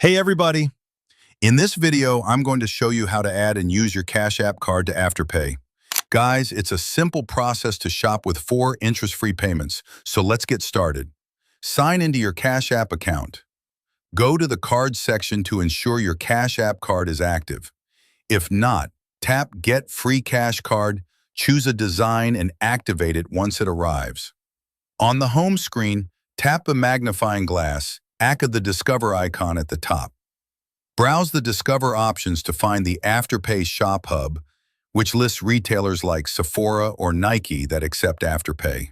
Hey everybody! In this video, I'm going to show you how to add and use your Cash App card to Afterpay. Guys, it's a simple process to shop with 4 interest-free payments, so let's get started. Sign into your Cash App account. Go to the Cards section to ensure your Cash App card is active. If not, tap Get Free Cash Card, choose a design and activate it once it arrives. On the home screen, tap the magnifying glass, the Discover icon at the top. Browse the Discover options to find the Afterpay Shop Hub, which lists retailers like Sephora or Nike that accept Afterpay.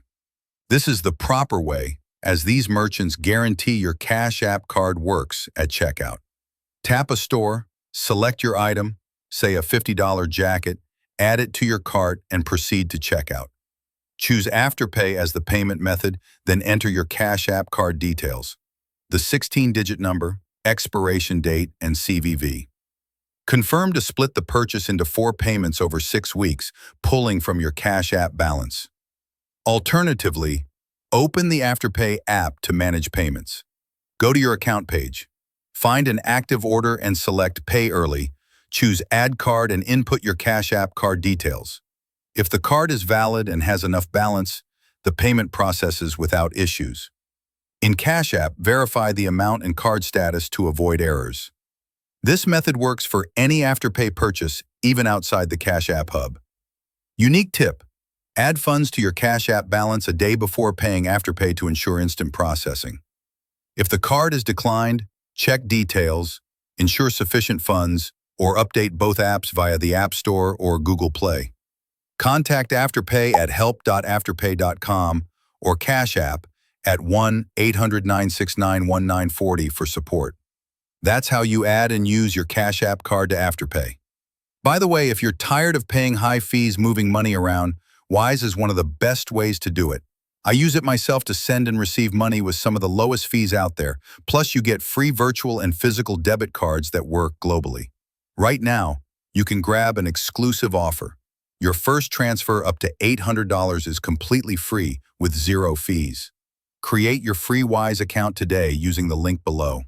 This is the proper way, as these merchants guarantee your Cash App card works at checkout. Tap a store, select your item, say a $50 jacket, add it to your cart, and proceed to checkout. Choose Afterpay as the payment method, then enter your Cash App card details: the 16-digit number, expiration date, and CVV. Confirm to split the purchase into 4 payments over 6 weeks, pulling from your Cash App balance. Alternatively, open the Afterpay app to manage payments. Go to your account page. Find an active order and select Pay Early. Choose Add Card and input your Cash App card details. If the card is valid and has enough balance, the payment processes without issues. In Cash App, verify the amount and card status to avoid errors. This method works for any Afterpay purchase, even outside the Cash App hub. Unique tip: add funds to your Cash App balance a day before paying Afterpay to ensure instant processing. If the card is declined, check details, ensure sufficient funds, or update both apps via the App Store or Google Play. Contact Afterpay at help.afterpay.com or Cash App at 1-800-969-1940 for support. That's how you add and use your Cash App card to Afterpay. By the way, if you're tired of paying high fees moving money around, Wise is one of the best ways to do it. I use it myself to send and receive money with some of the lowest fees out there. Plus, you get free virtual and physical debit cards that work globally. Right now, you can grab an exclusive offer. Your first transfer up to $800 is completely free with 0 fees. Create your free Wise account today using the link below.